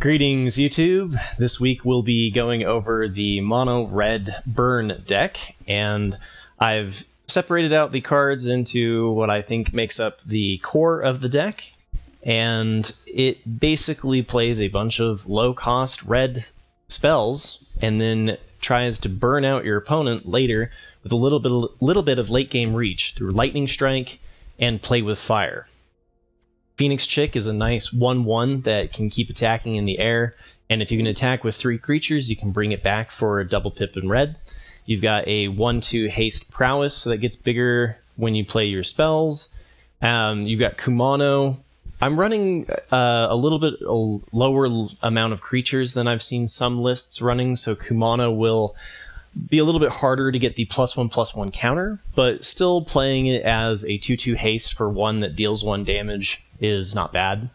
Greetings, YouTube. This week we'll be going over the mono red burn deck, and I've separated out the cards into what I think makes up the core of the deck, and it basically plays a bunch of low-cost red spells and then tries to burn out your opponent later with a little bit of late-game reach through Lightning Strike and Play with Fire. Phoenix Chick is a nice 1/1 that can keep attacking in the air, and if you can attack with 3 creatures, you can bring it back for a double pip in red. You've got a 1/2 haste prowess, so that gets bigger when you play your spells. You've got Kumano. I'm running a little bit lower amount of creatures than I've seen some lists running, so Kumano will be a little bit harder to get the +1/+1 counter, but still playing it as a 2/2 haste for 1 that deals 1 damage is not bad.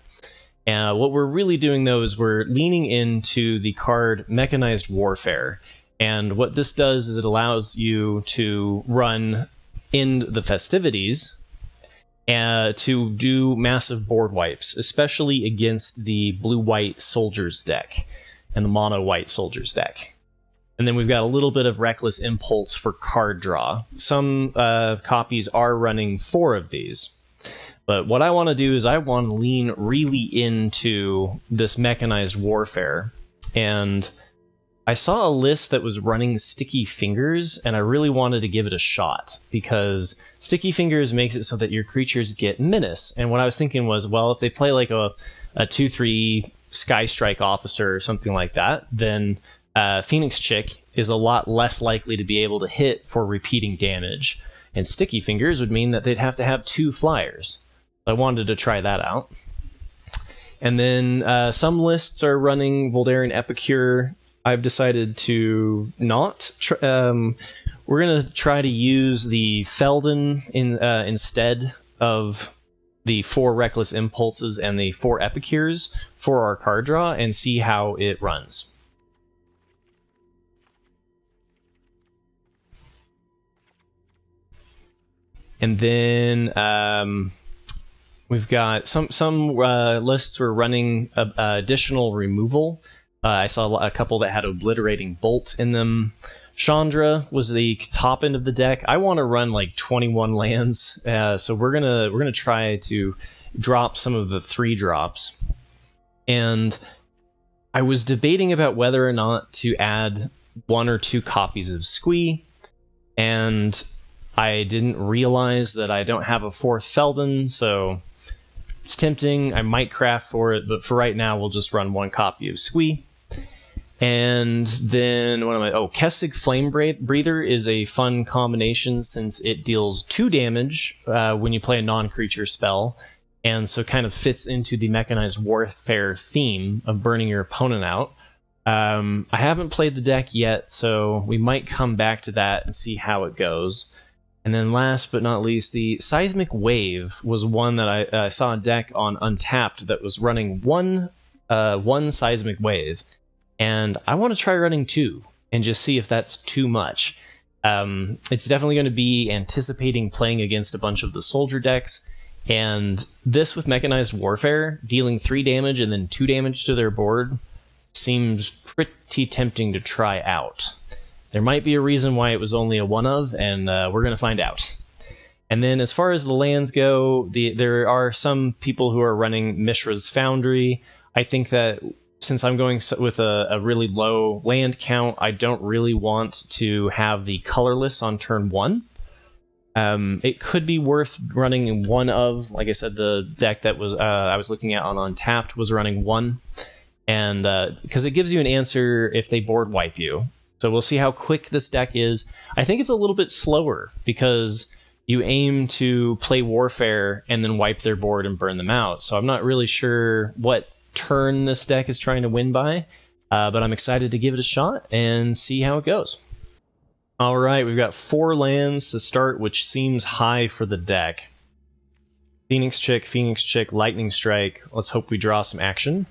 What we're really doing, though, is we're leaning into the card Mechanized Warfare. And what this does is it allows you to run in the festivities to do massive board wipes, especially against the blue-white soldiers deck and the mono-white soldiers deck. And then we've got a little bit of Reckless Impulse for card draw. Some copies are running 4 of these. But what I want to do is I want to lean really into this Mechanized Warfare. And I saw a list that was running Sticky Fingers, and I really wanted to give it a shot, because Sticky Fingers makes it so that your creatures get Menace. And what I was thinking was, well, if they play like a 2/3 Sky Strike Officer or something like that, then Phoenix Chick is a lot less likely to be able to hit for repeating damage. And Sticky Fingers would mean that they'd have to have 2 flyers. I wanted to try that out. And then some lists are running Voldaren Epicure. I've decided to not. We're going to try to use the Felden instead of the 4 Reckless Impulses and the 4 Epicures for our card draw and see how it runs. And then we've got some lists were running additional removal. I saw a couple that had Obliterating Bolt in them. Chandra was the top end of the deck. I want to run like 21 lands, so we're gonna try to drop some of the 3 drops. And I was debating about whether or not to add 1 or 2 copies of Squee, and I didn't realize that I don't have a 4th Felden, so it's tempting. I might craft for it, but for right now, we'll just run 1 copy of Squee. And then, what am I? Oh, Kessig Flame Breather is a fun combination since it deals 2 damage when you play a non-creature spell, and so kind of fits into the Mechanized Warfare theme of burning your opponent out. I haven't played the deck yet, so we might come back to that and see how it goes. And then last but not least, the Seismic Wave was one that I saw a deck on Untapped that was running one Seismic Wave, and I want to try running 2 and just see if that's too much. It's definitely going to be anticipating playing against a bunch of the soldier decks, and this with Mechanized Warfare, dealing 3 damage and then 2 damage to their board, seems pretty tempting to try out. There might be a reason why it was only a 1 of, and we're going to find out. And then as far as the lands go, there are some people who are running Mishra's Foundry. I think that since I'm going with a really low land count, I don't really want to have the colorless on turn 1. It could be worth running 1 of, like I said, the deck that was I was looking at on Untapped was running 1, and because it gives you an answer if they board wipe you. So we'll see how quick this deck is. I think it's a little bit slower because you aim to play Warfare and then wipe their board and burn them out. So I'm not really sure what turn this deck is trying to win by, but I'm excited to give it a shot and see how it goes. All right, we've got 4 lands to start, which seems high for the deck. Phoenix Chick, Lightning Strike. Let's hope we draw some action.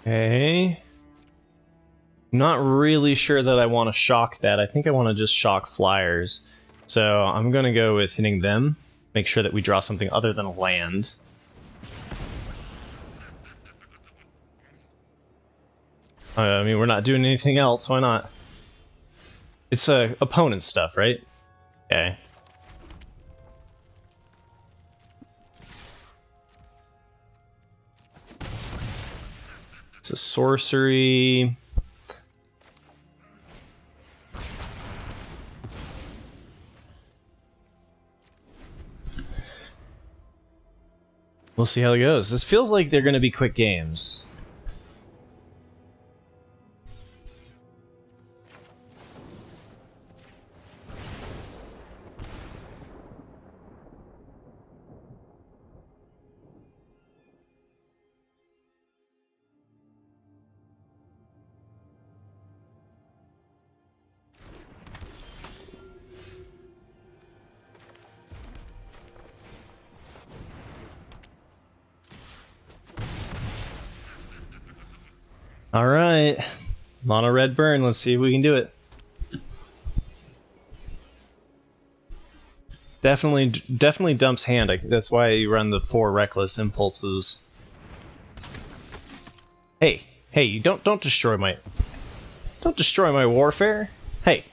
Okay. Not really sure that I want to shock that. I think I want to just shock flyers. So I'm going to go with hitting them. Make sure that we draw something other than a land. I mean, we're not doing anything else. Why not? It's opponent stuff, right? Okay. It's a sorcery. We'll see how it goes. This feels like they're going to be quick games. Alright. Mono red burn. Let's see if we can do it. Definitely dumps hand. That's why you run the 4 reckless impulses. Hey, you don't destroy my warfare. Hey.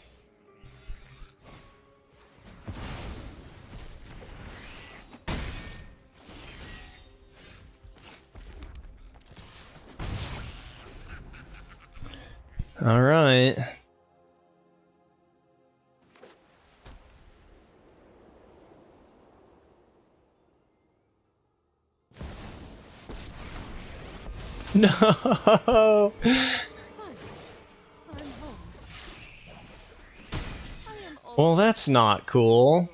All right. No. Well, that's not cool.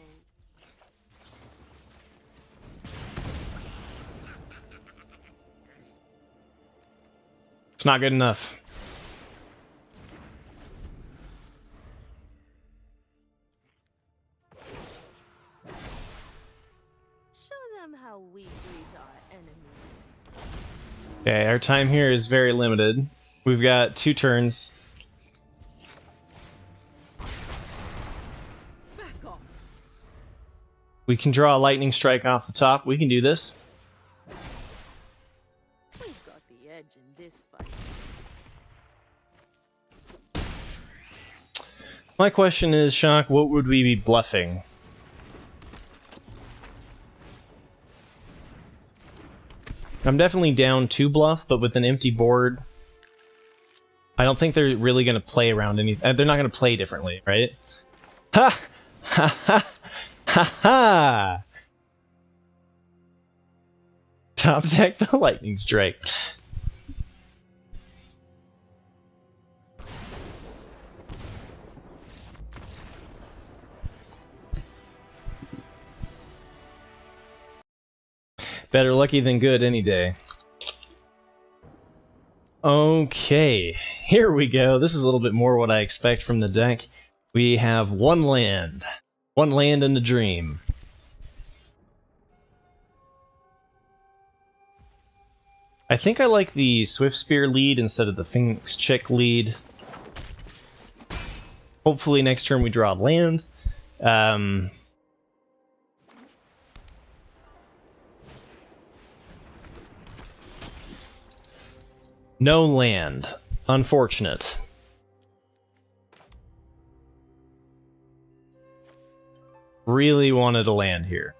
It's not good enough. How we greet our enemies. Okay, our time here is very limited. We've got 2 turns. Back off. We can draw a lightning strike off the top. We can do this. We've got the edge in this fight. My question is, Shock, what would we be bluffing? I'm definitely down 2 bluff, but with an empty board, I don't think they're really going to play around anything. They're not going to play differently, right? Ha! Ha ha! Ha ha! Top deck the lightning strike. Better lucky than good any day. Okay, here we go. This is a little bit more what I expect from the deck. We have 1 land. 1 land and a dream. I think I like the Swift Spear lead instead of the Phoenix Chick lead. Hopefully next turn we draw land. No land. Unfortunate. Really wanted a land here.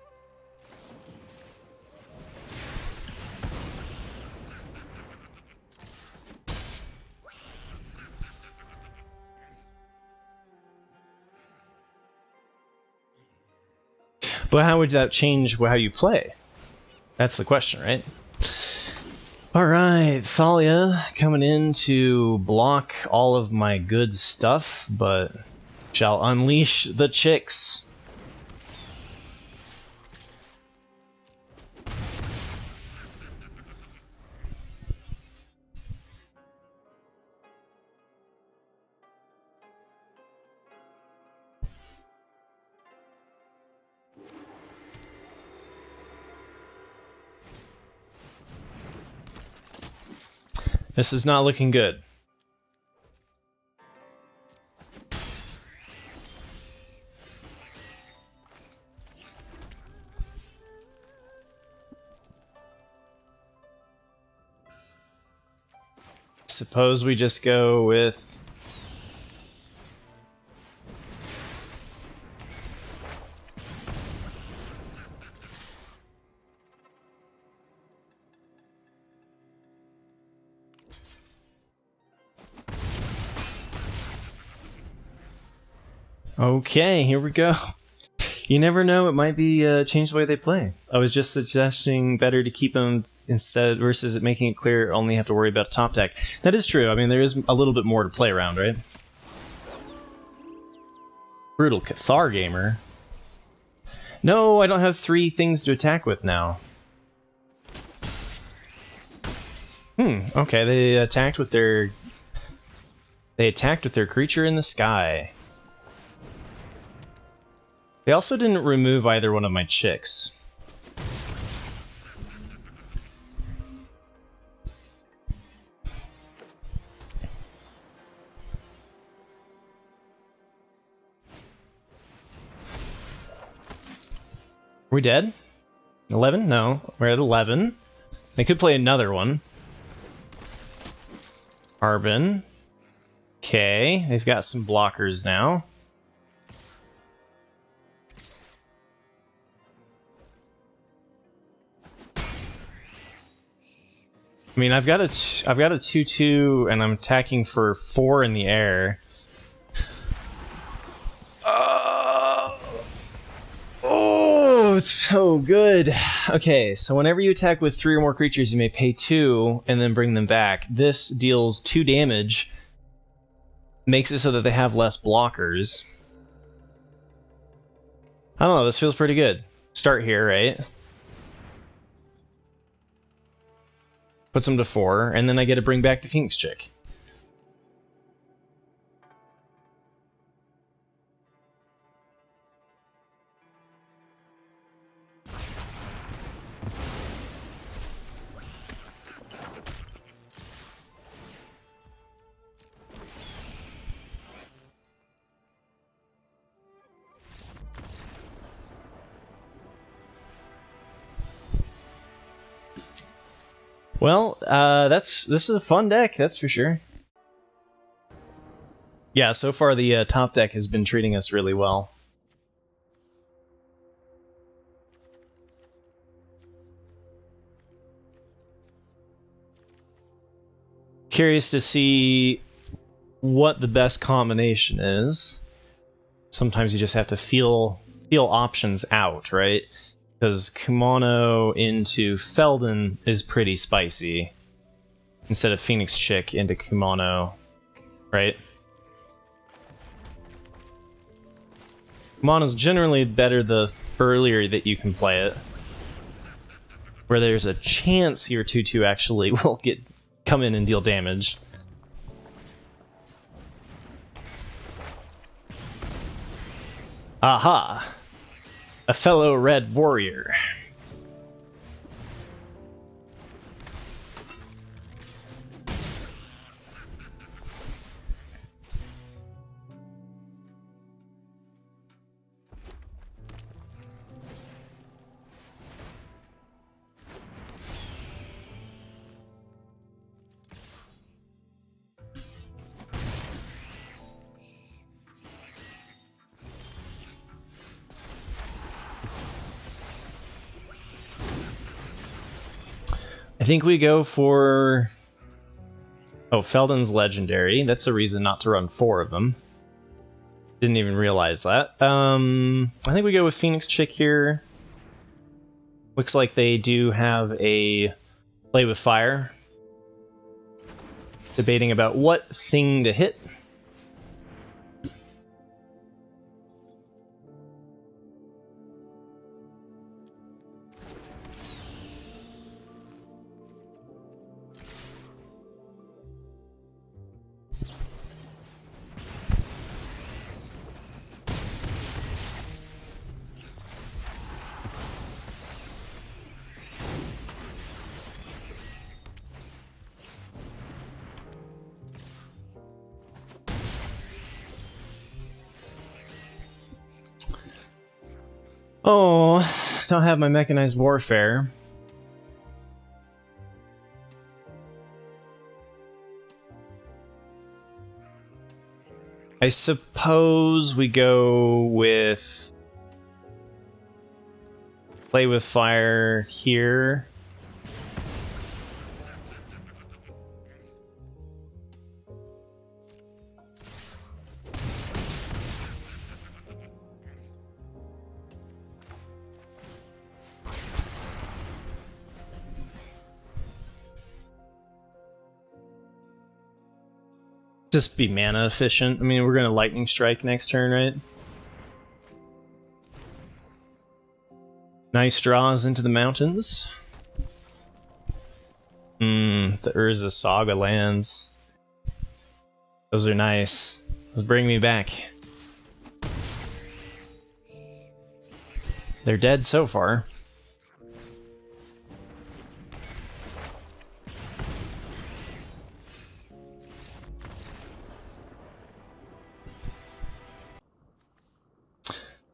But how would that change how you play? That's the question, right? Alright, Thalia coming in to block all of my good stuff, but shall unleash the chicks. This is not looking good. Suppose we just go with... Okay, here we go. You never know, it might be change the way they play. I was just suggesting better to keep them instead versus it making it clear only have to worry about top deck. That is true. I mean, there is a little bit more to play around, right? Brutal Cathar Gamer. No, I don't have 3 things to attack with now. Okay, they attacked with their creature in the sky. They also didn't remove either one of my chicks. Are we dead? 11? No, we're at 11. They could play another one. Harbin. Okay, they've got some blockers now. I mean, I've got a 2/2, and I'm attacking for 4 in the air. Oh, it's so good. Okay, so whenever you attack with 3 or more creatures, you may pay 2 and then bring them back. This deals 2 damage, makes it so that they have less blockers. I don't know, this feels pretty good. Start here, right? Puts them to 4, and then I get to bring back the Phoenix chick. Well, this is a fun deck, that's for sure. Yeah, so far the top deck has been treating us really well. Curious to see what the best combination is. Sometimes you just have to feel options out, right? Because Kumano into Feldon is pretty spicy. Instead of Phoenix Chick into Kumano, right? Kumano's generally better the earlier that you can play it. Where there's a chance your 2/2 actually will come in and deal damage. Aha! A fellow red warrior. I think we go for... Oh, Feldon's legendary. That's a reason not to run 4 of them. Didn't even realize that. I think we go with Phoenix Chick here. Looks like they do have a play with fire. Debating about what thing to hit. Oh, don't have my mechanized warfare. I suppose we go with play with fire here. Just be mana efficient. I mean, we're gonna lightning strike next turn, right? Nice draws into the mountains. The Urza Saga lands. Those are nice. Those bring me back. They're dead so far.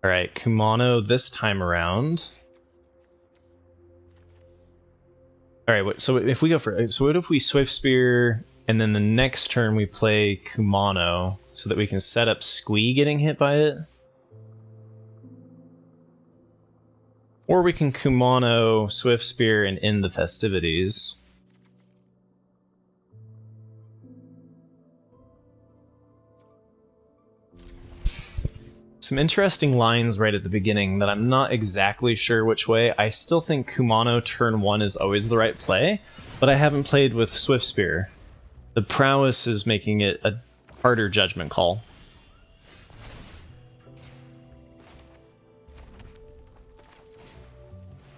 Alright, Kumano this time around. Alright, so if we go for... So what if we Swift Spear, and then the next turn we play Kumano, so that we can set up Squee getting hit by it? Or we can Kumano, Swift Spear, and end the festivities. Some interesting lines right at the beginning that I'm not exactly sure which way. I still think Kumano turn 1 is always the right play, but I haven't played with Swift Spear. The prowess is making it a harder judgment call.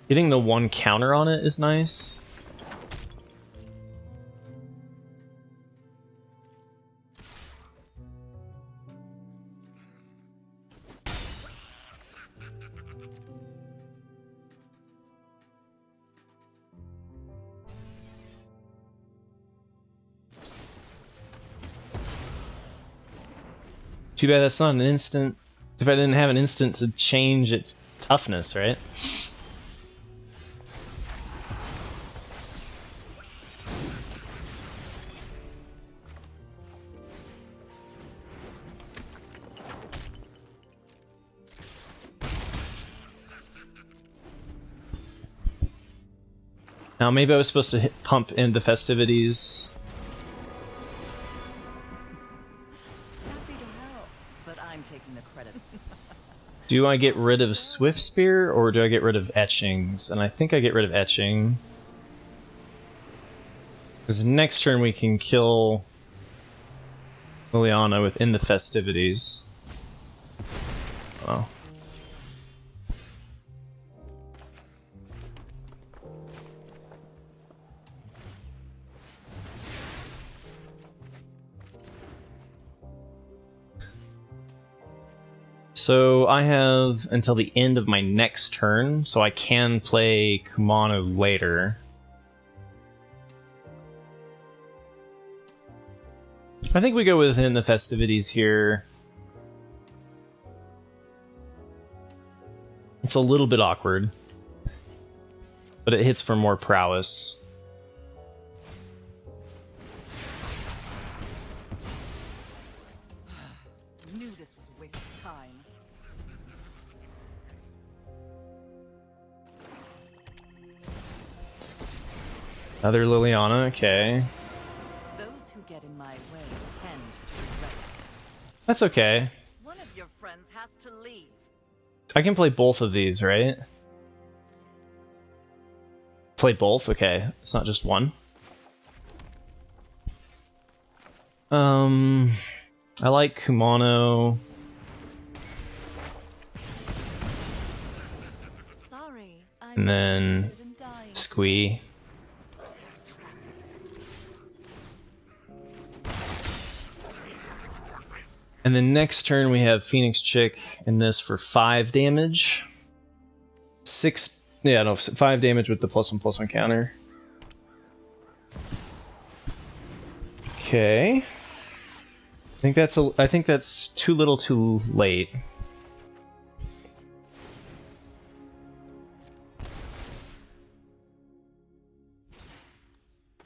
Getting the 1 counter on it is nice. Too bad that's not an instant. If I didn't have an instant to change its toughness, right? Now maybe I was supposed to pump in the festivities. Do I get rid of Swift Spear, or do I get rid of Etchings? And I think I get rid of Etching. Because next turn we can kill Liliana within the festivities. Oh. So I have until the end of my next turn, so I can play Kumano later. I think we go within the festivities here. It's a little bit awkward, but it hits for more prowess. Knew this was a waste of time. Another Liliana, okay. Those who get in my way tend to regret it. That's okay. One of your friends has to leave. I can play both of these, right? Play both? Okay, it's not just one. I like Kumano. Sorry, And then Squee. And then next turn we have Phoenix Chick in this for 5 damage. 5 damage with the +1/+1 counter. Okay. I think that's too little too late.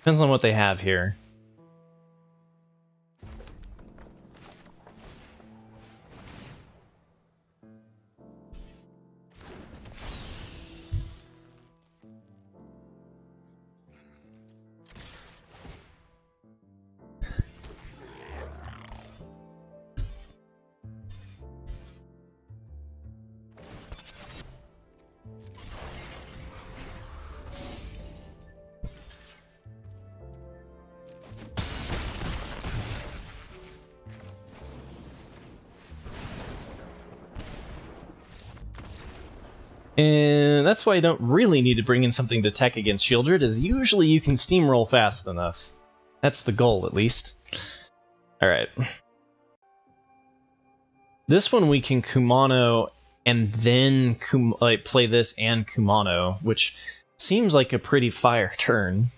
Depends on what they have here. And that's why you don't really need to bring in something to tech against Shieldred, as usually you can steamroll fast enough. That's the goal, at least. Alright. This one we can Kumano and then play this and Kumano, which seems like a pretty fire turn.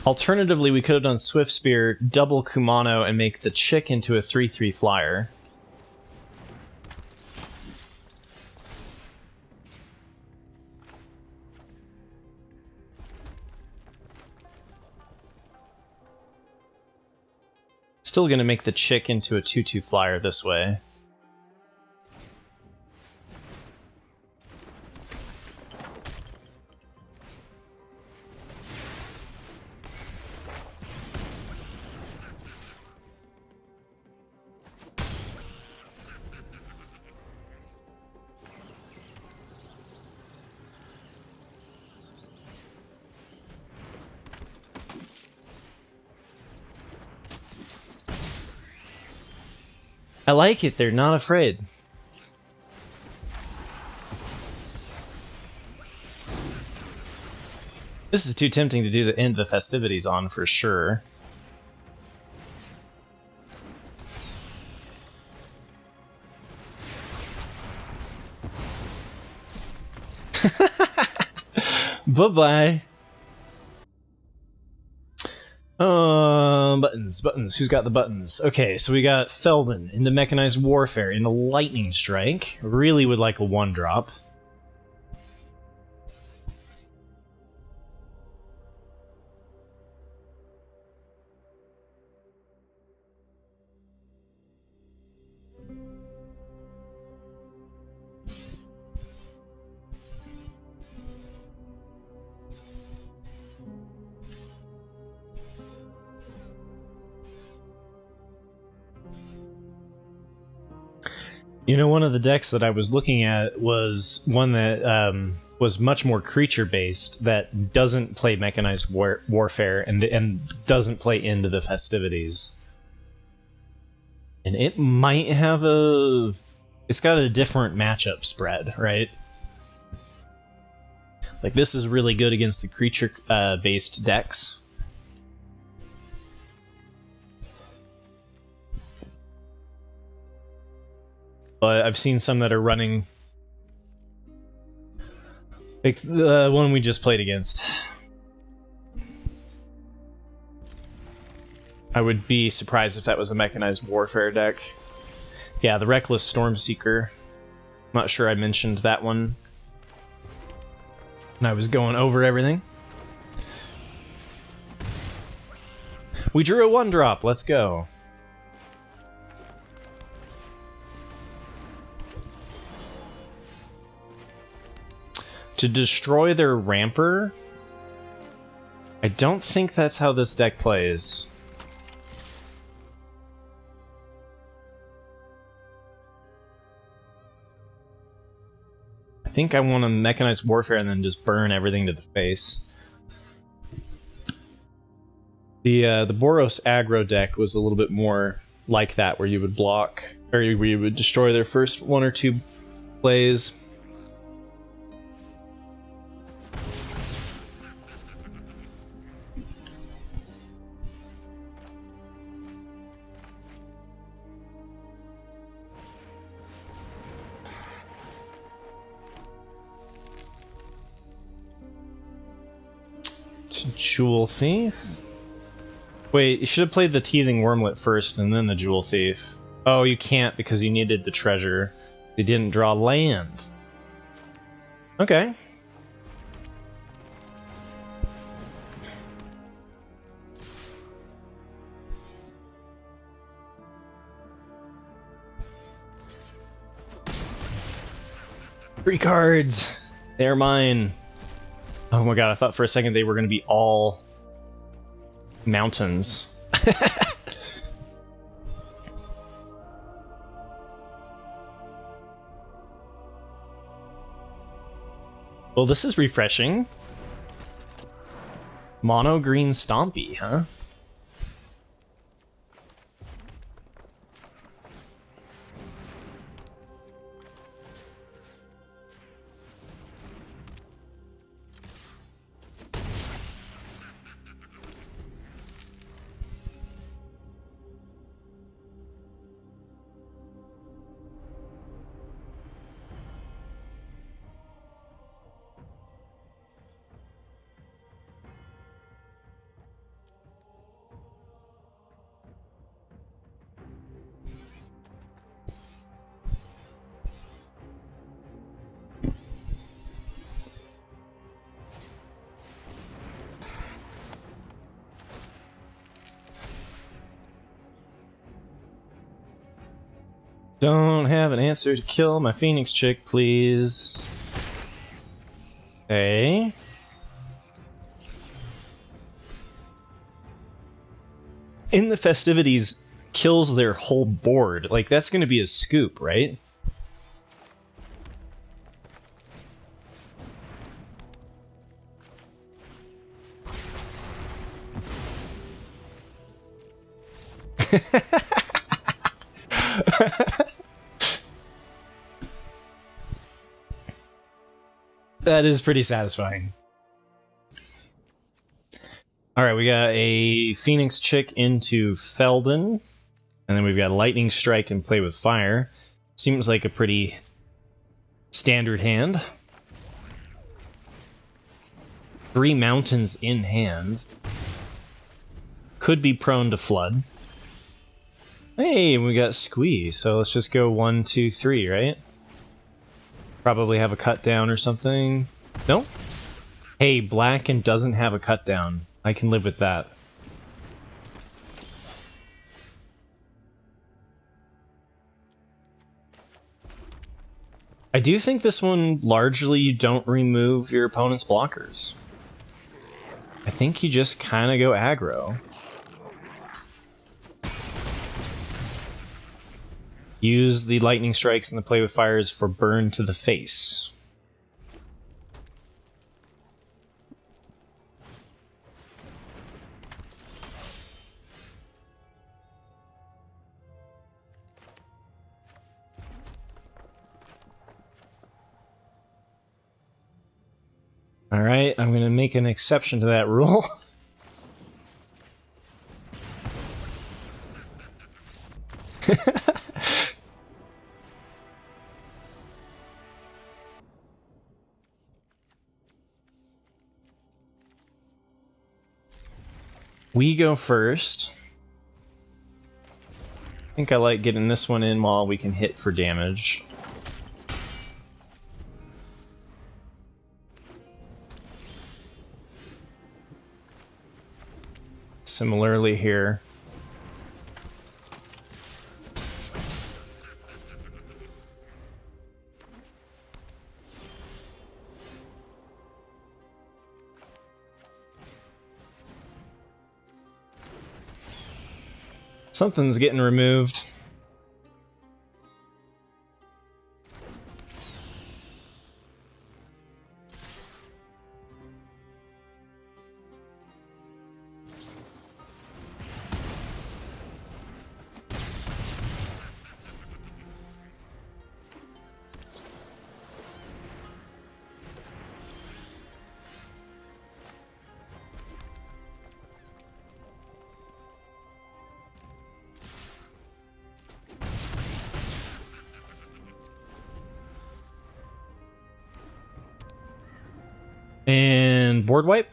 Alternatively, we could have done Swift Spear, double Kumano, and make the Chick into a 3/3 flyer. Still gonna make the Chick into a 2/2 flyer this way. I like it, they're not afraid. This is too tempting to do the end of the festivities on, for sure. Bye-bye. Buttons. Who's got the buttons? Okay, so we got Felden into Mechanized Warfare, into Lightning Strike. Really would like a 1-drop. You know, one of the decks that I was looking at was one that was much more creature-based, that doesn't play Mechanized Warfare and doesn't play into the festivities. And it might have a... It's got a different matchup spread, right? Like, this is really good against the creature-based decks. But I've seen some that are running, like the one we just played against. I would be surprised if that was a Mechanized Warfare deck. Yeah, the Reckless Stormseeker. I'm not sure I mentioned that one when I was going over everything. We drew a 1-drop, let's go. To destroy their Ramper? I don't think that's how this deck plays. I think I want to Mechanized Warfare and then just burn everything to the face. The Boros aggro deck was a little bit more like that, where you would block, or where you would destroy their first 1 or 2 plays. Jewel Thief? Wait, you should have played the Teething Wormlet first and then the Jewel Thief. Oh, you can't because you needed the treasure. You didn't draw land. Okay. Three cards! They're mine. Oh my god, I thought for a second they were going to be all mountains. Well, this is refreshing. Mono green Stompy, huh? Don't have an answer to kill my Phoenix chick, please. Okay. In the festivities, kills their whole board. Like, that's gonna be a scoop, right? That is pretty satisfying. Alright, we got a Phoenix Chick into Feldon, and then we've got Lightning Strike and Play with Fire. Seems like a pretty standard hand. 3 mountains in hand. Could be prone to flood. Hey, we got Squeeze, so let's just go 1, 2, 3, right? Probably have a cut down or something. No? Hey, black and doesn't have a cut down. I can live with that. I do think this one largely you don't remove your opponent's blockers. I think you just kind of go aggro. Use the lightning strikes and the play with fires for burn to the face. Alright, I'm going to make an exception to that rule. We go first. I think I like getting this one in while we can hit for damage. Similarly here. Something's getting removed. And board wipe.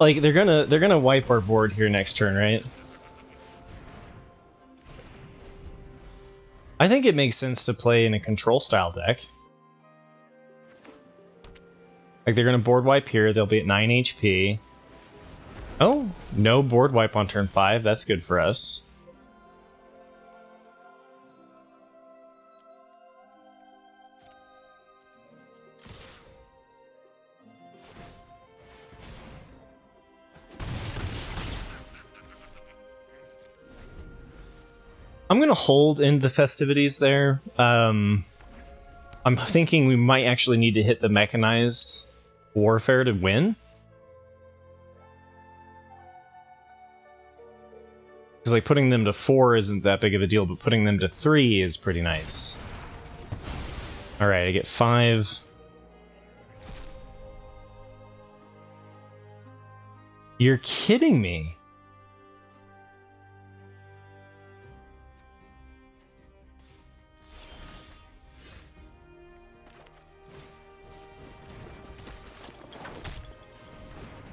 Like they're gonna wipe our board here next turn, right? I think it makes sense to play in a control style deck. Like they're gonna board wipe here, they'll be at 9 HP. Oh, no board wipe on turn 5, that's good for us. I'm gonna hold into the festivities there. I'm thinking we might actually need to hit the mechanized warfare to win. Because like putting them to 4 isn't that big of a deal, but putting them to 3 is pretty nice. Alright, I get 5. You're kidding me.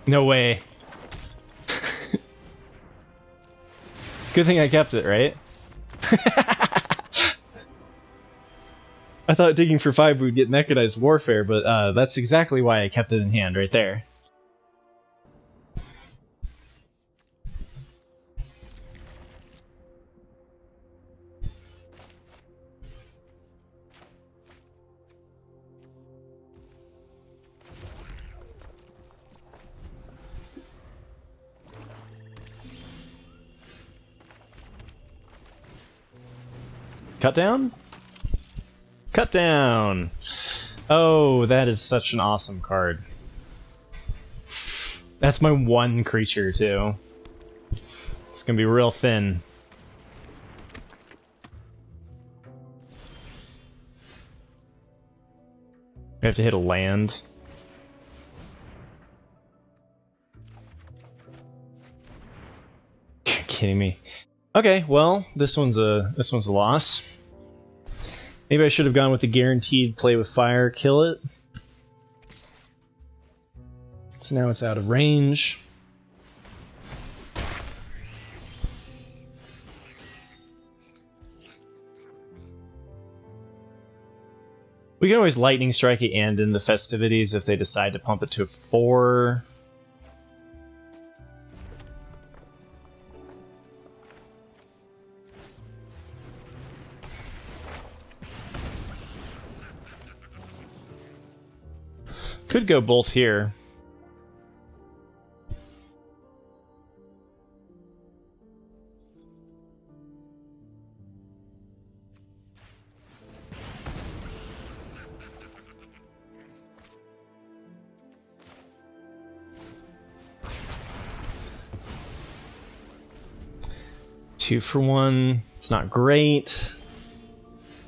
No way. Good thing I kept it, right? I thought digging for 5 would get mechanized warfare, but that's exactly why I kept it in hand right there. Cut down? Cut down! Oh, that is such an awesome card. That's my one creature, too. It's gonna be real thin. We have to hit a land. You're kidding me. Okay, well, this one's a loss. Maybe I should have gone with the guaranteed play with fire, kill it. So now it's out of range. We can always lightning strike it and in the festivities if they decide to pump it to 4. Could go both here. Two for one. It's not great.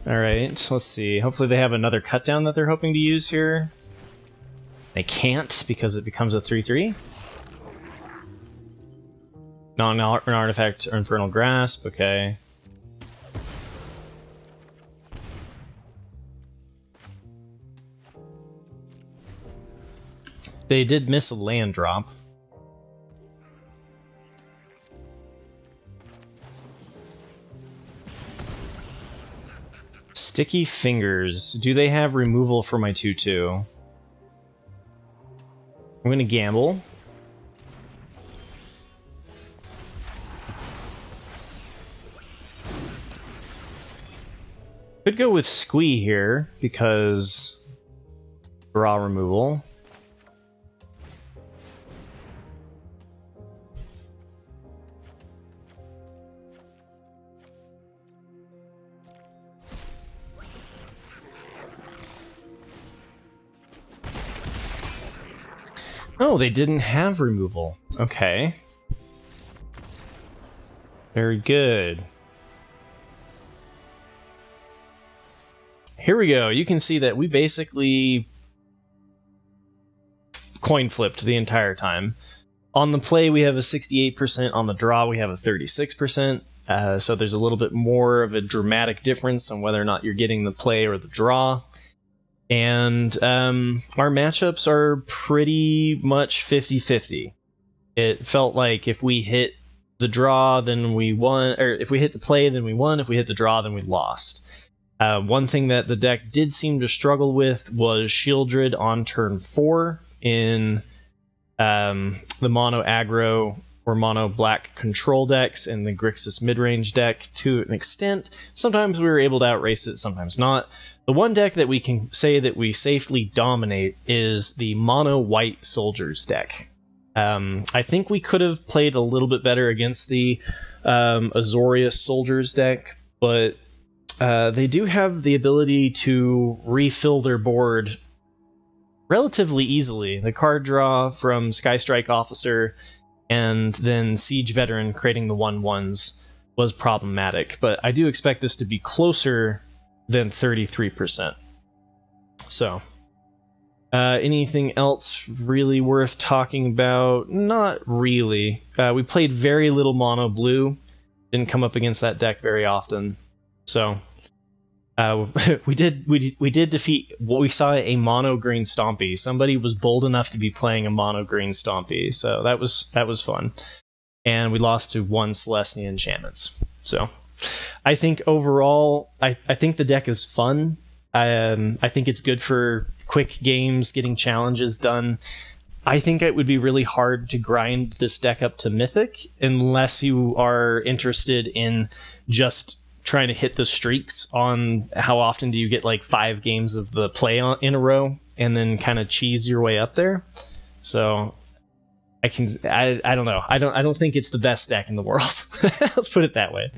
Alright, let's see. Hopefully they have another cut down that they're hoping to use here. They can't because it becomes a 3/3. Non-artifact Infernal Grasp, okay. They did miss a land drop. Sticky Fingers. Do they have removal for my 2/2? I'm gonna gamble. Could go with Squee here, because draw removal. Oh, they didn't have removal. Okay. Very good. Here we go. You can see that we basically coin flipped the entire time. On the play, we have a 68%. On the draw, we have a 36%. So there's a little bit more of a dramatic difference on whether or not you're getting the play or the draw. And our matchups are pretty much 50-50. It felt like if we hit the draw, then we won, or if we hit the play, then we won. If we hit the draw, then we lost. One thing that the deck did seem to struggle with was Shieldred on turn 4 in the mono aggro or mono black control decks and the Grixis Midrange deck to an extent. Sometimes we were able to outrace it, sometimes not. The one deck that we can say that we safely dominate is the mono white soldiers deck. I think we could have played a little bit better against the Azorius soldiers deck, but they do have the ability to refill their board relatively easily. The card draw from Skystrike Officer and then Siege Veteran creating the 1/1s was problematic, but I do expect this to be closer than 33%. So, anything else really worth talking about? Not really. We played very little mono blue, didn't come up against that deck very often. So, we did defeat what we saw, a mono green Stompy. Somebody was bold enough to be playing a mono green Stompy, so that was fun. And we lost to 1 Celestia Enchantments. So, I think overall, I think the deck is fun. I think it's good for quick games, getting challenges done. I think it would be really hard to grind this deck up to Mythic unless you are interested in just trying to hit the streaks on how often do you get like 5 games of the play in a row and then kind of cheese your way up there. So I don't know. I don't think it's the best deck in the world. Let's put it that way.